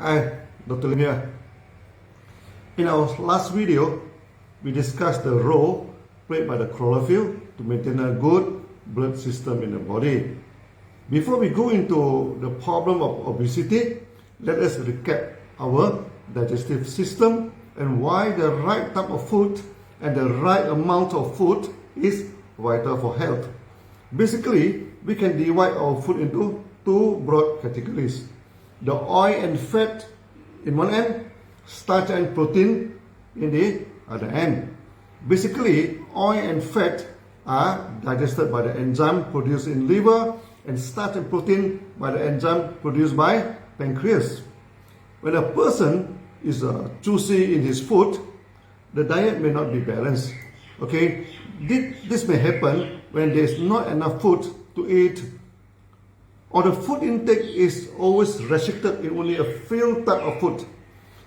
Hi, Dr. Lim here. In our last video, we discussed the role played by the chlorophyll to maintain a good blood system in the body. Before we go into the problem of obesity, let us recap our digestive system and why the right type of food and the right amount of food is vital for health. Basically, we can divide our food into two broad categories: the oil and fat in one end, starch and protein in the other end. Basically, oil and fat are digested by the enzyme produced in liver, and starch and protein by the enzyme produced by pancreas. When a person is choosy in his food, the diet may not be balanced. Okay, this may happen when there is not enough food to eat, or the food intake is always restricted in only a few type of food.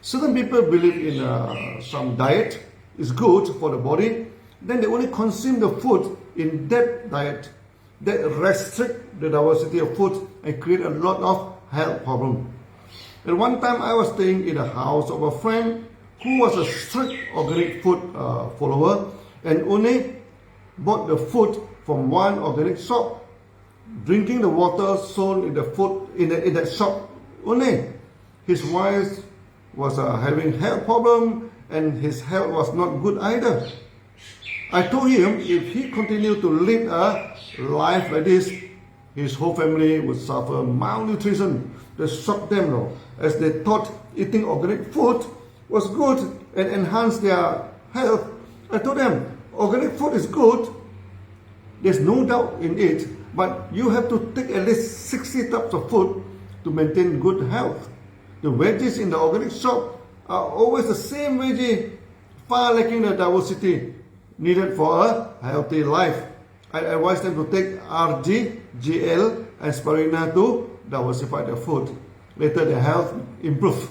Certain people believe in some diet is good for the body, then they only consume the food in that diet. That restrict the diversity of food and create a lot of health problems. At one time, I was staying in the house of a friend who was a strict organic food follower and only bought the food from one organic shop, drinking the water sold in the food in that shop only. His wife was having health problem and his health was not good either. I told him if he continued to live a life like this, his whole family would suffer malnutrition. That shocked them, as they thought eating organic food was good and enhanced their health. I told them organic food is good, there's no doubt in it, but you have to take at least 60 types of food to maintain good health. The veggies in the organic shop are always the same veggie, far lacking the diversity needed for a healthy life. I advise them to take RG, GL, and spirulina to diversify their food. Later, their health improve.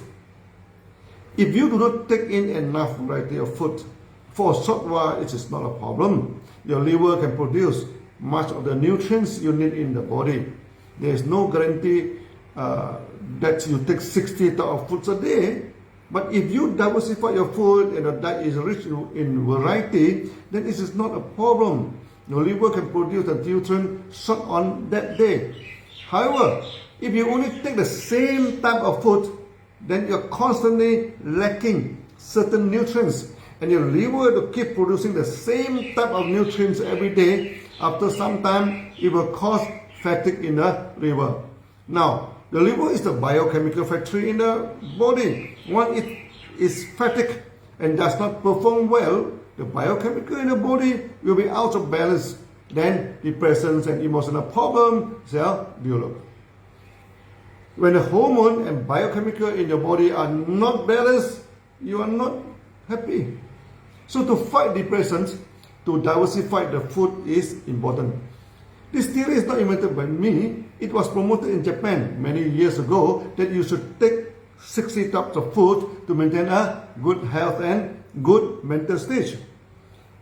If you do not take in enough variety of food, for a short while it is not a problem. Your liver can produce much of the nutrients you need in the body. There is no guarantee that you take 60 types of foods a day. But if you diversify your food and the diet is rich in variety, then it is not a problem. Your liver can produce the nutrient short on that day. However, if you only take the same type of food, then you're constantly lacking certain nutrients, and your liver to keep producing the same type of nutrients every day. After some time, it will cause fatigue in the liver. Now, the liver is the biochemical factory in the body. Once it is fatigued and does not perform well, the biochemical in the body will be out of balance. Then depression and emotional problems will develop. When the hormone and biochemical in your body are not balanced, you are not happy. So to fight depression, to diversify the food is important. This theory is not invented by me. It was promoted in Japan many years ago that you should take 60 types of food to maintain a good health and good mental stage.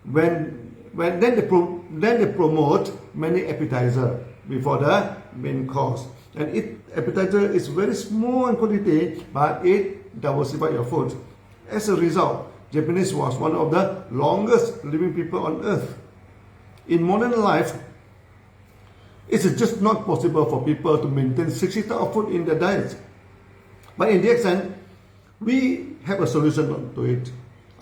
Then they promote many appetizer before the main course. And appetizer is very small in quantity, but it diversifies your food. As a result, Japanese was one of the longest living people on earth. In modern life, it is just not possible for people to maintain 60 types of food in their diet. But in the extent, we have a solution to it.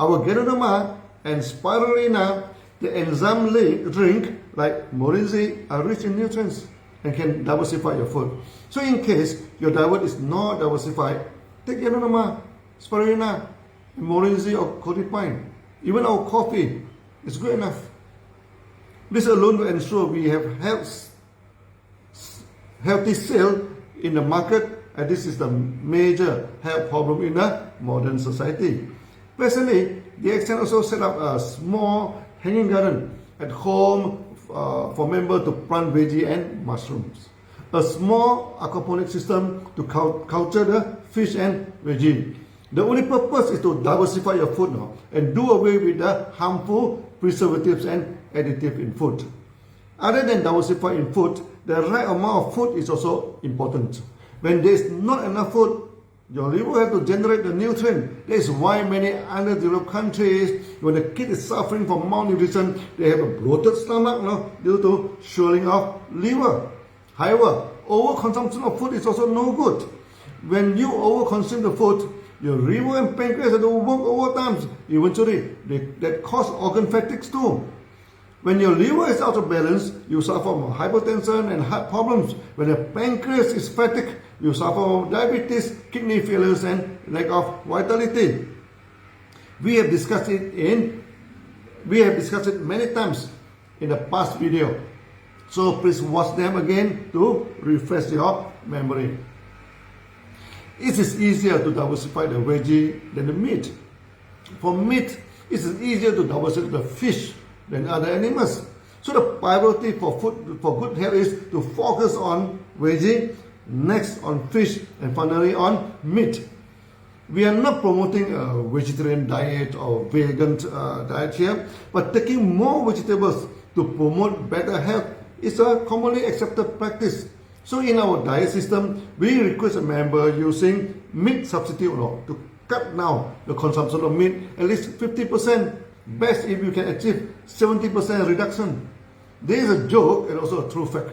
Our Ganoderma and spirulina, the enzyme drink like moringa, are rich in nutrients and can diversify your food. So in case your diet is not diversified, take Ganoderma, spirulina, moringa or codipine. Even our coffee is good enough. This alone will ensure we have healthy sale in the market, and this is the major health problem in a modern society. Personally, the extent also set up a small hanging garden at home for members to plant veggie and mushrooms. A small aquaponic system to culture the fish and veggie. The only purpose is to diversify your food now and do away with the harmful preservatives and additives in food. Other than diversifying food, the right amount of food is also important. When there is not enough food, Your liver has to generate the nutrient. That is why many underdeveloped countries, when the kid is suffering from malnutrition, they have a bloated stomach, no, due to swelling of liver. However, overconsumption of food is also no good. When you overconsume the food, your liver and pancreas have to work overtime. Eventually, that cause organ fatigue too. When your liver is out of balance, you suffer from hypertension and heart problems. When the pancreas is fatigued, you suffer from diabetes, kidney failures, and lack of vitality. We have discussed it many times in the past video. So please watch them again to refresh your memory. It is easier to diversify the veggie than the meat. For meat, it is easier to diversify the fish than other animals. So the priority for food for good health is to focus on veggie, next on fish, and finally on meat. We are not promoting a vegetarian diet or vegan diet here, but taking more vegetables to promote better health is a commonly accepted practice. So in our diet system, we request a member using meat substitute to cut down the consumption of meat at least 50%. Best if you can achieve 70% reduction. There is a joke and also a true fact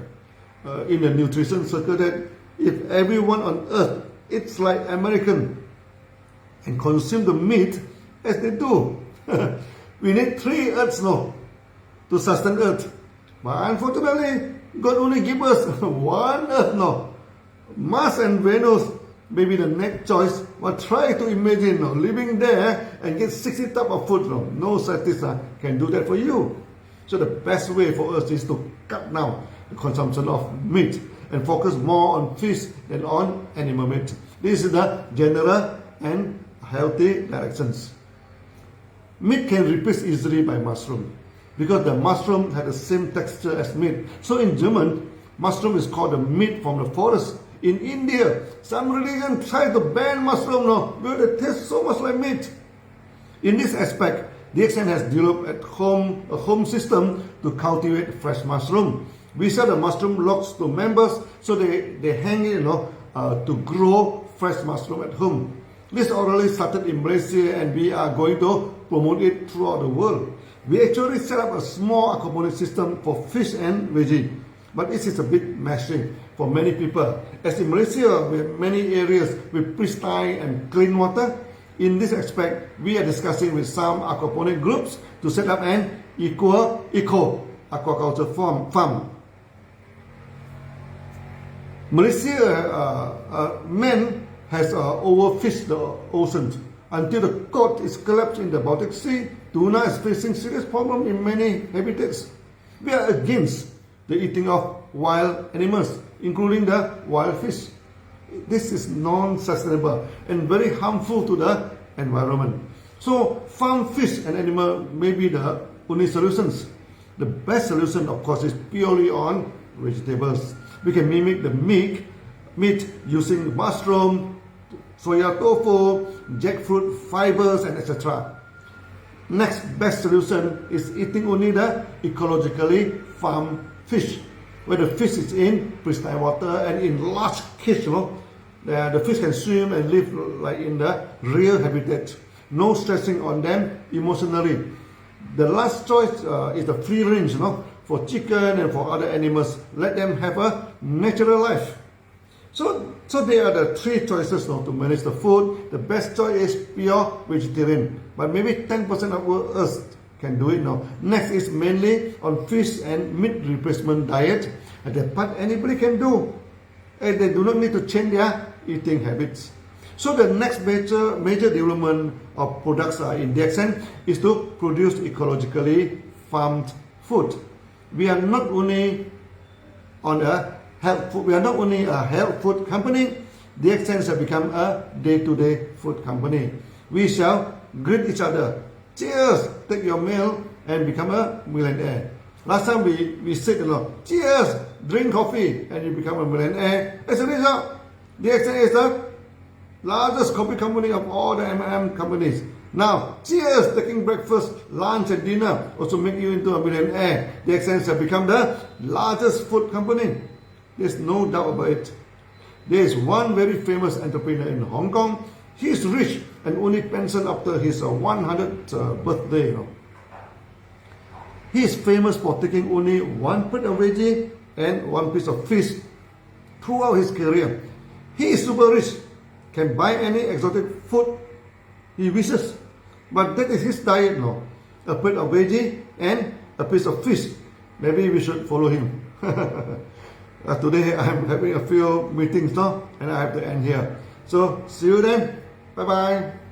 in the nutrition circle that if everyone on earth eats like American and consume the meat as they do, we need 3 earths to sustain earth. But unfortunately, God only gives us 1 earth. Mars and Venus may be the next choice, but try to imagine living there and get 60 types of food. No scientist can do that for you. So the best way for us is to cut down the consumption of meat and focus more on fish than on animal meat. This is the general and healthy directions. Meat can replace easily by mushroom because the mushroom has the same texture as meat. So in German, mushroom is called the meat from the forest. In India, some religions try to ban mushroom because it tastes so much like meat. In this aspect, DXN has developed a home system to cultivate fresh mushroom. We sell the mushroom logs to members, so they hang it to grow fresh mushroom at home. This already started in Malaysia and we are going to promote it throughout the world. We actually set up a small aquaponic system for fish and veggie, but this is a bit messy for many people. As in Malaysia, we have many areas with pristine and clean water. In this aspect, we are discussing with some aquaponic groups to set up an eco aquaculture farm. Malaysia has overfished the oceans until the cod is collapsed in the Baltic Sea. Tuna is facing serious problem in many habitats. We are against the eating of wild animals, including the wild fish. This is non-sustainable and very harmful to the environment. So farm fish and animal may be the only solutions. The best solution, of course, is purely on vegetables. We can mimic the meat using mushroom, soya tofu, jackfruit fibers, and etc. Next best solution is eating only the ecologically farmed fish, where the fish is in pristine water and in large cage. The fish can swim and live like in the real habitat. No stressing on them emotionally. The last choice is the free range, for chicken and for other animals. Let them have a natural life. So there are the 3 choices to manage the food. The best choice is pure vegetarian, but maybe 10% of us can do it now. Next is mainly on fish and meat replacement diet, and that part anybody can do, and they do not need to change their eating habits. So the next major development of products in DXN is to produce ecologically farmed food. We are not only a health food company. DXN has become a day-to-day food company. We shall greet each other. Cheers! Take your meal and become a millionaire. Last time we said, cheers! Drink coffee and you become a millionaire. As a result, DXN is the largest coffee company of all the M&M companies. Now, cheers! Taking breakfast, lunch and dinner also make you into a millionaire. DXN has become the largest food company. There's no doubt about it. There is one very famous entrepreneur in Hong Kong. He is rich and only pension after his 100th birthday. He is famous for taking only one plate of veggie and one piece of fish throughout his career. He is super rich, can buy any exotic food he wishes. But that is his diet now. A plate of veggie and a piece of fish. Maybe we should follow him. Today I am having a few meetings now and I have to end here. So see you then. Bye bye.